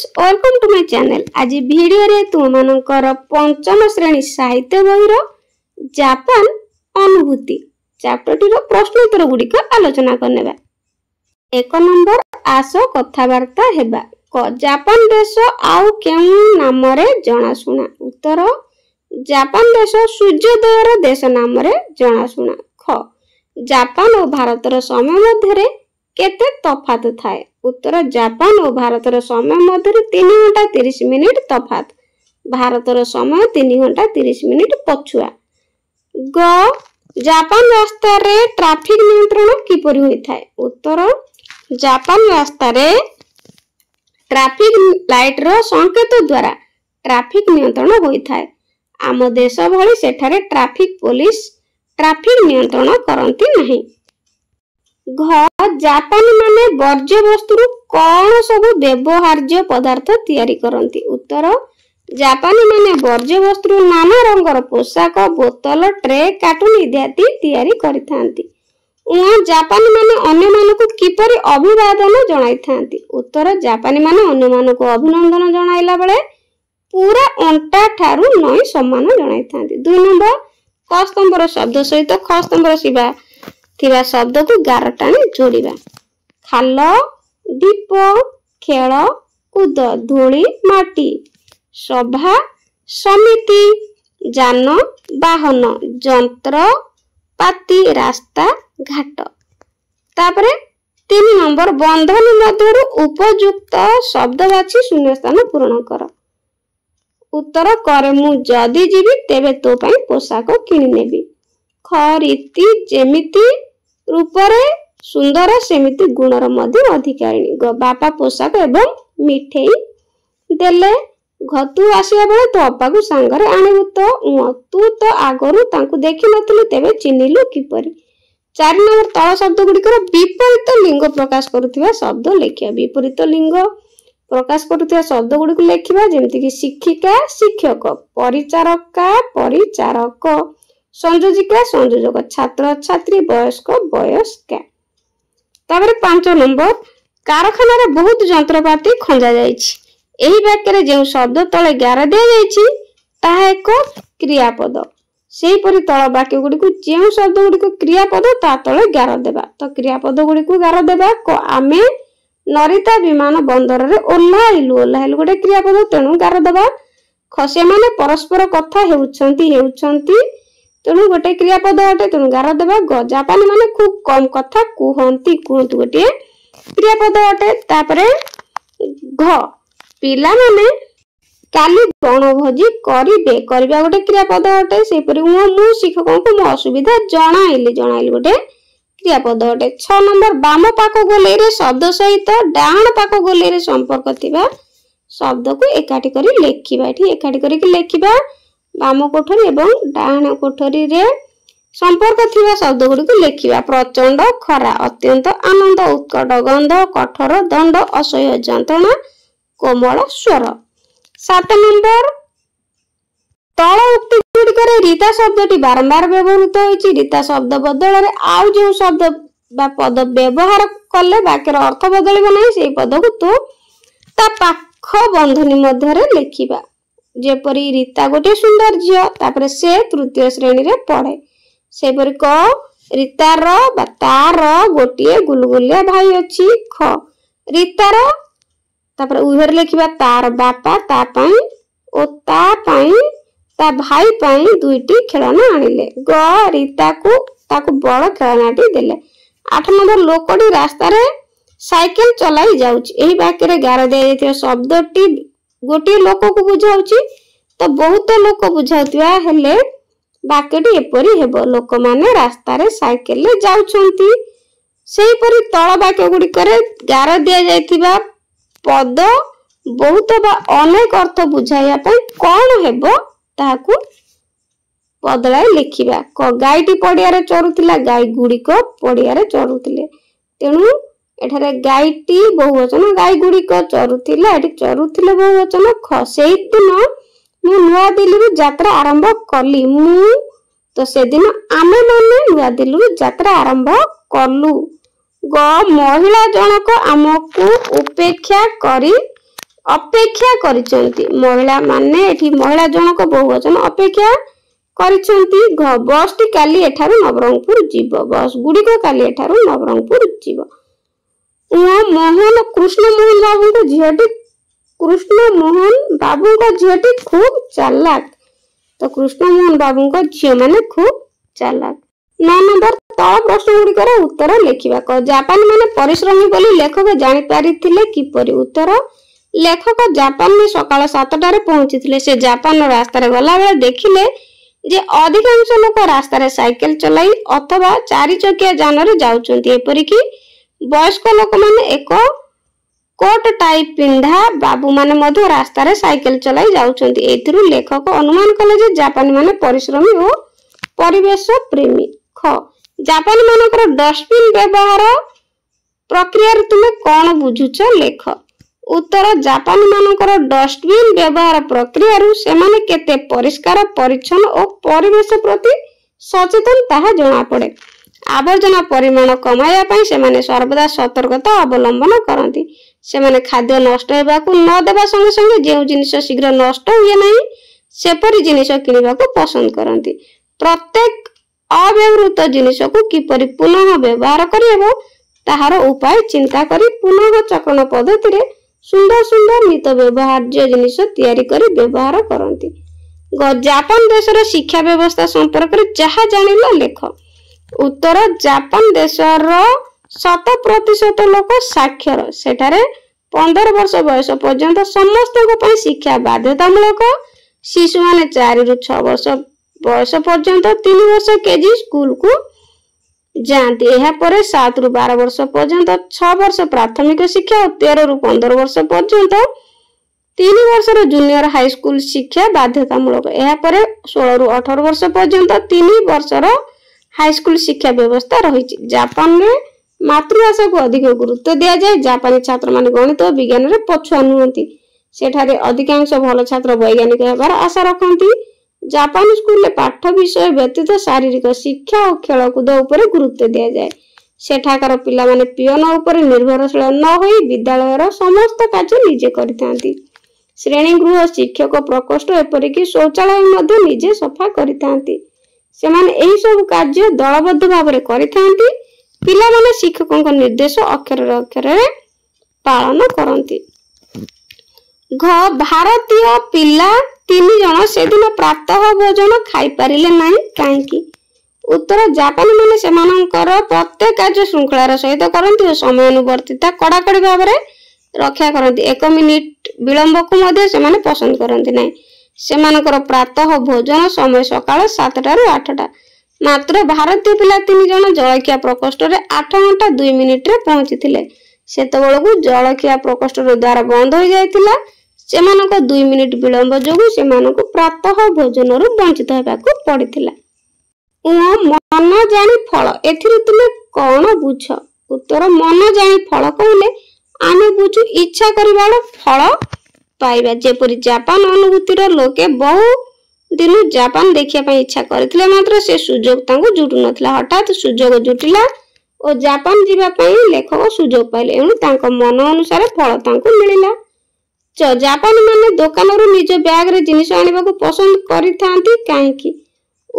Welcome to my channel. आज video रे तुम मानकर पंचम श्रेणी साहित्य बहिर जापान अनुभूति चैप्टर टी प्रश्न उत्तर गुडी को आलोचना करनेबा। एक नंबर आस कथावार्ता हेबा। क जापान देश आउ केउ नाम रे जणाशुना। उत्तर जापान देश सूर्योदयर देश नाम रे जणाशुना। ख जापान और भारतर समय मध्य केते तफात थाए। उत्तर जापान और भारतर समय मध्य 3 घंटा 30 मिनिट तफात। भारतर समय 3 घंटा 30 मिनिट पछुआ। ग जापान रास्ता रे ट्रैफिक नियंत्रण किपरि होई थाए। उत्तर जापान रास्ता रे ट्रैफिक लाइट रो संकेत द्वारा ट्रैफिक नियंत्रण होई थाए। आम देश भली सेठारे ट्रैफिक पुलिस ट्रैफिक नियंत्रण करंती नहीं। घ जापानी माने वर्ज्य वस्तु कौन सब व्यवहार्य पदार्थ तैयारी करंती। उत्तर जापानी माने वर्ज्य वस्तु नाना रंगर पोशाक बोतल ट्रे कार्टून इत्यादि तैयारी करिथांती। जापानी माने अन्य मानकु किपरि अभिवादन जणाई थांती। उत्तर जापानी माने अन्य मानकु अभिनंदन जणाइला बेले पूरा अंटा ठारू नई सम्मान जणाई थांती। 2 नंबर क स्तंभर शब्द सहित ख स्तंभर शिवा थिबा शब्द को गार टाणी जोड़िबा। खाल दीप खेल कूद धूली माटी सभा समिति जान वाहन जंत्र पाती रास्ता घाट। तापरे 3 नंबर बंधन मध्यरु उपयुक्त शब्द बाछि शून्य स्थान पूर्ण कर। उत्तर करे मु जदी जीवी तेबे तो पई पोशाक किनि नेबी। ख रीति जेमिति रूपरे सुंदर सेमिति गुणर मध्य अधिकारिणी। ग बापा पोशाक एवं मिठेई देले। घतु आसिया बेले तो अपा को सांगरे आनिबु तो तू तो आगरु तांकु देखि नथिलु तेबे चिन्हिलु किपरि। 4 नंबर तळ शब्द गुडिकर विपरीत लिंग प्रकाश करुथिबा शब्द लेखिया। विपरीत लिंग प्रकाश करुथिबा शब्द गुडिकु लेखिबा जेमिति कि शिक्षिका शिक्षक परिचारका परिचारक संयोजिका संयोजक छात्र छात्री वयस्क वयस्का। तापर 5 नंबर कारखाना रे बहुत यंत्रपाती खंजा जायछि। एही वाक्य रे जे शब्द तळे गार दे जायछि ताहा एक क्रियापद। सेही परि तळ वाक्य गुडी को जे शब्द गुडी को क्रियापद ता तळे गार देबा। तो क्रियापद गुडी को गार देबा। को आमे नरिता विमान बंदर रे ओल्हाइलु गोटे क्रियापद तेनु गार देबा। खसे माने परस्पर कथा हेउछंती तेणु गोटे क्रियापद अटे तेणु गार देबा। ग जापानी माने खूब कम कथा कुहंती गोटे क्रियापद अटे। तापरे घ पिला माने काली बनभोजी करिबे करबा गोटे क्रियापद अटे। से परि मु शिक्षकों को मो असुविधा जणाइली गोटे क्रियापद अटे। 6 नंबर बाम पाक गोले रे शब्द सहित डाहाण पाक गोले रे संपर्क थिबा शब्द को एकाठी करी लेखिबा। एठी एकाठी करी लेखिबा बाम कोठरी एवं डाहाण कोठरी रे संपर्क थिबा शब्द गुडी को लेखिबा। प्रचंड खरा अत्यंत आनंद उत्कट गंध कठोर दंड असह्य जंत्रणा कोमल स्वर। 7 नंबर तळ उक्ति गुडी करे रीता शब्दटी बारंबार व्यवहृत होइछि। रीता शब्द बदल रे आउ जे शब्द बा पद व्यवहार कले वाक्यर अर्थ बदलिबो नै सेही पद को तो ता पाख बंधनी मध्य रे लेखिबा। जेपरी रीता गोटे सुंदर झियो तापर से तृतीय श्रेणी रे पढ़े। सेपरी क रीतार बा तार गोटे गुलगुलिया भाई अछि। ख रीतार तापर उहेर लेखिबा तार बापा ता पई ओ ता पई ता भाई पई दुईटी खेलना आनिले। ग रीता को ताकू बड़ खेलनाटी देले। 8 नंबर लोकडी रास्ता रे साइकिल चलाई जाउछि। एही वाक्य रे गार दे जायथिबा शब्दटी गोटे लोक को बुझाउछि। तो बहुत लोक बुझाउतिबा हेले वाक्यटी एपरि हेबो लोक माने रास्ता रे साइकिल ले जाउछंती। सेही परि तळ वाक्य गुडी करे गार दे जायथिबा पद बहुत बा अनेक अर्थ बुझाइया पई कोन हेबो ताकू बदलाई लिखिबा। क गाईटी पडिया रे चरुतिला गाई गुडी को पडिया रे चरुतिले। तेनु एठारे गाईटी बहुवचन गाई गुडी को चरुतिला एठी चरुतिले बहुवचन। ख सेही दिन मु नुआ दिल्ली यात्रा आरंभ कली। मु तो से दिन आमे माने नुआ दिल्ली यात्रा आरंभ कलु। ग महिला जनक आमको उपेक्षा करी ଅପେକ୍ଷା କରିଛନ୍ତି। ମହିଳା ମାନେ ଏଠି ମହିଳା ଜଣକ ବହୁବଚନ ଅପେକ୍ଷା କରିଛନ୍ତି। ବସ୍ ଟି କାଲି ଏଠାରୁ ନବରଙ୍ଗପୁର ଯିବ। ବସ୍ ଗୁଡିକ କାଲି ଏଠାରୁ ନବରଙ୍ଗପୁର ଯିବ। ମୋହନ କୃଷ୍ଣମୋହନ ବାବୁଙ୍କ ଝିଅଟି କୃଷ୍ଣମୋହନ ବାବୁଙ୍କ ଝିଅଟି ଖୁବ୍ ଚାଲାକ। ତ କୃଷ୍ଣମୋହନ ବାବୁଙ୍କ ଝିଅ ମାନେ ଖୁବ୍ ଚାଲାକ। 9 ନମ୍ବର ତଳ ପ୍ରଶ୍ନ ଗୁଡିକର ଉତ୍ତର ଲେଖିବା। ଜାପାନୀ ମାନେ ପରିଶ୍ରମୀ ବୋଲି ଲେଖକ ଜାଣିପାରିଥିଲେ କିପରି? ଉତ୍ତର, ଲେଖକ ଜାପାନରେ ସକାଳ 7ଟାରେ ପହଞ୍ଚିଥିଲେ। ସେ ଜାପାନର ରାସ୍ତାରେ ଗଲାବେଳେ ଦେଖିଲେ ଯେ ଅଧିକାଂଶ ଲୋକ ରାସ୍ତାରେ ସାଇକେଲ ଚଲାଇ ଅଥବା 4 ଚକିଆ ଯାନରେ ଯାଉଛନ୍ତି। ଏପରିକି ବୟସ୍କ ଲୋକମାନେ ଏକ କୋଟ ଟାଇ ପିନ୍ଧା ବାବୁମାନେ ମଧ୍ୟ ରାସ୍ତାରେ ସାଇକେଲ ଚଲାଇ ଯାଉଛନ୍ତି। ଏଥିରୁ ଲେଖକ ଅନୁମାନ କଲେ ଯେ ଜାପାନୀ ମାନେ ପରିଶ୍ରମୀ ଓ ପରିବେଶ ପ୍ରେମୀ। ଖ, ଜାପାନୀ ମାନଙ୍କର ଡଷ୍ଟବିନ୍ ବ୍ୟବହାର ପ୍ରକ୍ରିୟାରେ ତୁମେ କଣ ବୁଝୁଛ? ଲେଖ। ଉତ୍ତର, ଜାପାନୀ ମାନଙ୍କର ଡଷ୍ଟବିନ୍ ବ୍ୟବହାର ପ୍ରକ୍ରିୟାରୁ ସେମାନେ କେତେ ପରିଷ୍କାର ପରିଚ୍ଛନ୍ନ ଓ ପରିବେଶ ପ୍ରତି ସଚେତନ ତାହା ଜଣାପଡେ। ଆବର୍ଜନା ପରିମାଣ କମାଇବା ପାଇଁ ସେମାନେ ସର୍ବଦା ସତର୍କତା ଅବଲମ୍ବନ କରନ୍ତି। ସେମାନେ ଖାଦ୍ୟ ନଷ୍ଟ ହେବାକୁ ନ ଦେବା ସଙ୍ଗେ ସଙ୍ଗେ ଯେଉଁ ଜିନିଷ ଶୀଘ୍ର ନଷ୍ଟ ହୁଏ ନାହିଁ ସେପରି ଜିନିଷ କିଣିବାକୁ ପସନ୍ଦ କରନ୍ତି। ପ୍ରତ୍ୟେକ ଅବ୍ୟବହୃତ ଜିନିଷକୁ କିପରି ପୁନଃ ବ୍ୟବହାର କରିହେବ ତାହାର ଉପାୟ ଚିନ୍ତା କରି ପୁନଃ ଚକ୍ରଣ ପଦ୍ଧତିରେ ସୁନ୍ଦର ସୁନ୍ଦର ନିତ ବ୍ୟବହାର୍ଯ୍ୟ ଜିନିଷ ତିଆରି କରି ବ୍ୟବହାର କରନ୍ତି। ଜାପାନ ଦେଶର ଶିକ୍ଷା ବ୍ୟବସ୍ଥା ସମ୍ପର୍କରେ ଯାହା ଜାଣିଲ ଲେଖ। ଉତ୍ତର, ଜାପାନ ଦେଶର 100% ଲୋକ ସାକ୍ଷର। ସେଠାରେ 15 ବର୍ଷ ବୟସ ପର୍ଯ୍ୟନ୍ତ ସମସ୍ତଙ୍କ ପାଇଁ ଶିକ୍ଷା ବାଧ୍ୟତାମୂଳକ। ଶିଶୁମାନେ 4 ରୁ 6 ବର୍ଷ ବୟସ ପର୍ଯ୍ୟନ୍ତ 3 ବର୍ଷ କେଜି ସ୍କୁଲକୁ ଯାଆନ୍ତି। ଏହାପରେ 7 ରୁ 12 ବର୍ଷ ପର୍ଯ୍ୟନ୍ତ 6 ବର୍ଷ ପ୍ରାଥମିକ ଶିକ୍ଷା ଓ 13 ରୁ 15 ବର୍ଷ ପର୍ଯ୍ୟନ୍ତ 3 ବର୍ଷର ଜୁନିୟର ହାଇସ୍କୁଲ ଶିକ୍ଷା ବାଧ୍ୟତାମୂଳକ। ଏହାପରେ 16 ରୁ 18 ବର୍ଷ ପର୍ଯ୍ୟନ୍ତ 3 ବର୍ଷର ହାଇସ୍କୁଲ ଶିକ୍ଷା ବ୍ୟବସ୍ଥା ରହିଛି। ଜାପାନରେ ମାତୃଭାଷାକୁ ଅଧିକ ଗୁରୁତ୍ୱ ଦିଆଯାଏ। ଜାପାନୀ ଛାତ୍ରମାନେ ଗଣିତ ଓ ବିଜ୍ଞାନରେ ପଛୁଆ ନୁହନ୍ତି। ସେଠାରେ ଅଧିକାଂଶ ଭଲ ଛାତ୍ର ବୈଜ୍ଞାନିକ ହେବାର ଆଶା ରଖନ୍ତି। ଜାପାନୀ ସ୍କୁଲରେ ପାଠ ବିଷୟ ବ୍ୟତୀତ ଶାରୀରିକ ଶିକ୍ଷା ଓ ଖେଳକୁଦ ଉପରେ ଗୁରୁତ୍ୱ ଦିଆଯାଏ। ସେଠାକାର ପିଲାମାନେ ପିଅନ ଉପରେ ନିର୍ଭରଶୀଳ ନ ହୋଇ ବିଦ୍ୟାଳୟର ସମସ୍ତ କାର୍ଯ୍ୟ ନିଜେ କରିଥାନ୍ତି। ଶ୍ରେଣୀଗୃହ, ଶିକ୍ଷକ ପ୍ରକୋଷ୍ଠ ଏପରିକି ଶୌଚାଳୟ ମଧ୍ୟ ନିଜେ ସଫା କରିଥାନ୍ତି। ସେମାନେ ଏହି ସବୁ କାର୍ଯ୍ୟ ଦଳବଦ୍ଧ ଭାବରେ କରିଥାନ୍ତି। ପିଲାମାନେ ଶିକ୍ଷକଙ୍କ ନିର୍ଦ୍ଦେଶ ଅକ୍ଷରରେ ଅକ୍ଷରରେ ପାଳନ କରନ୍ତି। ଘ, ଭାରତୀୟ ପିଲା 3 ଜଣ ସେଦିନ ପ୍ରାତଃ ଭୋଜନ ଖାଇପାରିଲେ ନାହିଁ କାହିଁକି? ଉତ୍ତର, ଜାପାନୀ ମାନେ ସେମାନଙ୍କର ପ୍ରତ୍ୟେକ କାର୍ଯ୍ୟ ଶୃଙ୍ଖଳାର ସହିତ କରନ୍ତି ଓ ସମୟାନୁବର୍ତ୍ତିତା କଡାକଡି ଭାବରେ ରକ୍ଷା କରନ୍ତି। 1 ମିନିଟ ବିଳମ୍ବକୁ ମଧ୍ୟ ସେମାନେ ପସନ୍ଦ କରନ୍ତି ନାହିଁ। ସେମାନଙ୍କର ପ୍ରାତଃ ଭୋଜନ ସମୟ ସକାଳ 7ଟାରୁ 8ଟା। ମାତ୍ର ଭାରତୀୟ ପିଲା 3 ଜଣ ଜଳଖିଆ ପ୍ରକୋଷ୍ଠରେ 8 ଘଣ୍ଟା 2 ମିନିଟରେ ପହଞ୍ଚିଥିଲେ। ସେତେବେଳକୁ ଜଳଖିଆ ପ୍ରକୋଷ୍ଠର ଦ୍ୱାର ବନ୍ଦ ହୋଇଯାଇଥିଲା। ସେମାନଙ୍କ 2 ମିନିଟ ବିଳମ୍ବ ଯୋଗୁଁ ସେମାନଙ୍କୁ ପ୍ରାତଃ ଭୋଜନରୁ ବଞ୍ଚିତ ହେବାକୁ ପଡିଥିଲା। ମନ ଜାଣି ଫଳ, ଏଥିରୁ ତୁମେ କଣ ବୁଝ? ଉତ୍ତର, ମନ ଜାଣି ଫଳ କହିଲେ ଆମେ ବୁଝୁ ଇଚ୍ଛା କରିବାର ଫଳ ପାଇବା। ଯେପରି ଜାପାନ ଅନୁଭୂତିର ଲୋକେ ବହୁ ଦିନୁ ଜାପାନ ଦେଖିବା ପାଇଁ ଇଚ୍ଛା କରିଥିଲେ ମାତ୍ର ସେ ସୁଯୋଗ ତାଙ୍କୁ ଜୁଟୁ ନଥିଲା। ହଠାତ୍ ସୁଯୋଗ ଜୁଟିଲା ଓ ଜାପାନ ଯିବା ପାଇଁ ଲେଖକ ସୁଯୋଗ ପାଇଲେ। ଏଣୁ ତାଙ୍କ ମନ ଅନୁସାରେ ଫଳ ତାଙ୍କୁ ମିଳିଲା। ଜାପାନୀ ମାନେ ଦୋକାନରୁ ନିଜ ବ୍ୟାଗରେ ଜିନିଷ ଆଣିବାକୁ ପସନ୍ଦ କରିଥାନ୍ତି କାହିଁକି?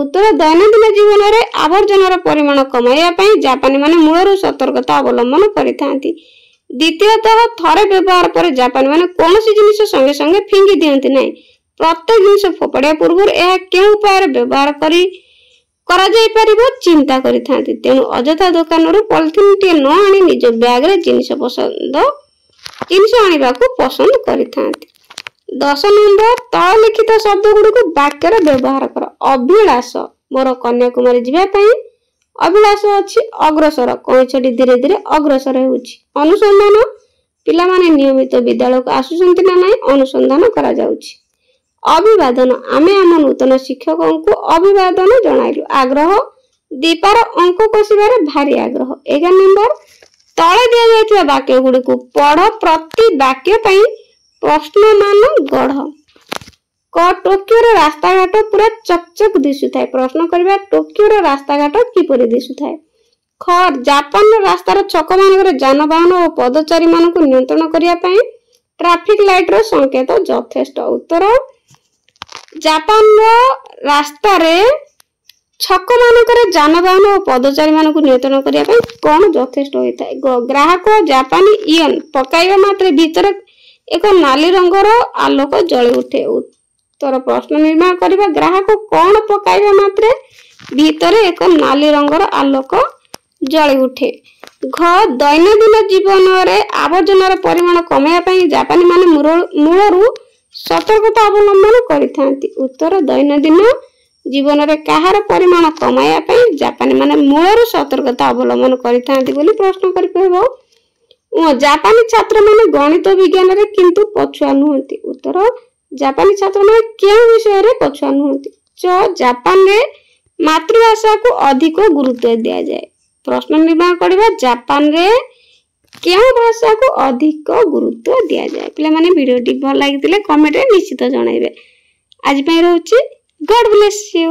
ଉତ୍ତର, ଦୈନନ୍ଦିନ ଜୀବନରେ ଆବର୍ଜନାର ପରିମାଣ କମାଇବା ପାଇଁ ଜାପାନୀ ମାନେ ମୂଳରୁ ସତର୍କତା ଅବଲମ୍ବନ କରିଥାନ୍ତି। ଦ୍ୱିତୀୟତଃ, ଥରେ ବ୍ୟବହାର ପରେ ଜାପାନୀ ମାନେ କୌଣସି ଜିନିଷ ସଙ୍ଗେ ସଙ୍ଗେ ଫିଙ୍ଗି ଦିଅନ୍ତି ନାହିଁ। ପ୍ରତ୍ୟେକ ଜିନିଷ ଫୋପାଡ଼ିବା ପୂର୍ବରୁ ଏହା କେଉଁ ଉପାୟରେ ବ୍ୟବହାର କରାଯାଇପାରିବ ଚିନ୍ତା କରିଥାନ୍ତି। ତେଣୁ ଅଯଥା ଦୋକାନରୁ ପଲିଥିନଟିଏ ନ ଆଣି ନିଜ ବ୍ୟାଗରେ ଜିନିଷ ଆଣିବାକୁ ପସନ୍ଦ କରିଥାନ୍ତି। 10 ନମ୍ବର ତଳ ଲିଖିତ ଶବ୍ଦ ଗୁଡ଼ିକୁ ବାକ୍ୟରେ ବ୍ୟବହାର କର। ଅଭିଳାଷ, ମୋର କନ୍ୟାକୁମାରୀ ଯିବା ପାଇଁ ଅଭିଳାଷ ଅଛି। ଅଗ୍ରସର, କଇଁଛଟି ଧୀରେ ଧୀରେ ଅଗ୍ରସର ହେଉଛି। ଅନୁସନ୍ଧାନ, ପିଲାମାନେ ନିୟମିତ ବିଦ୍ୟାଳୟକୁ ଆସୁଛନ୍ତି ନା ନାହିଁ ଅନୁସନ୍ଧାନ କରାଯାଉଛି। ଅଭିବାଦନ, ଆମେ ଆମ ନୂତନ ଶିକ୍ଷକଙ୍କୁ ଅଭିବାଦନ ଜଣାଇଲୁ। ଆଗ୍ରହ, ଦୀପାର ଅଙ୍କ କଷିବାରେ ଭାରି ଆଗ୍ରହ। 11 ନମ୍ବର ତଳେ ଦିଆଯାଇଥିବା ବାକ୍ୟ ଗୁଡ଼ିକୁ ପଢ। ପ୍ରତି ବାକ୍ୟ ପାଇଁ ପ୍ରଶ୍ନମାନ ଗଢ। କ, ଟୋକିଓର ରାସ୍ତାଘାଟ ପୁରା ଚକଚକ ଦିଶୁଥାଏ। ପ୍ରଶ୍ନ କରିବା, ଟୋକିଓର ରାସ୍ତାଘାଟ କିପରି ଦିଶୁଥାଏ? ଖ, ଜାପାନର ରାସ୍ତାର ଛକ ମାନଙ୍କରେ ଯାନବାହନ ଓ ପଦଚାରୀ ମାନଙ୍କୁ ନିୟନ୍ତ୍ରଣ କରିବା ପାଇଁ ट्रैफिक लाइट रो संकेत यथेष्ट। उत्तर जापान रो रास्ता रे छक मानकर जानवाहन और पदचारी मानक नियंत्रण करिया पई कोन यथेष्ट होइथाय। ग्राहक जापानी इयन पकाइबा मात्रे भीतर एक नाली रंगर आलोक जଳି उठे। उत्तर प्रश्न निर्माण करिबा ग्राहक कोन पकाइबा मात्रे भीतर एक नाली रंगर आलोक जଳି उठे। घ दैनंदिन जीवन रे आवर्जनार परिमाण कमाइबा पई जापानी माने मूलरू सतर्कता अवलंबन करिथांती। उत्तर दैनंदिन जीवन रे कहार परिमाण कमाइबा पई जापानी माने मूलरू सतर्कता अवलंबन करिथांती बोली प्रश्न करि कहबो। जापानी छात्र माने गणित विज्ञान रे किंतु पछुआ नुहंती। उत्तर जापानी छात्र माने केउ विषय रे पछुआ नुहंती। च जापान रे मातृभाषा को अधिक गुरुत्व दिया जाए। प्रश्न निर्माण करिबा जापान रे केउ भाषा को अधिक गुरुत्व दिया जाए। पिला माने वीडियो टी भल लागितिले कमेंट रे निश्चित जणाइबे। आज पई रहउची गॉड ब्लेस यू।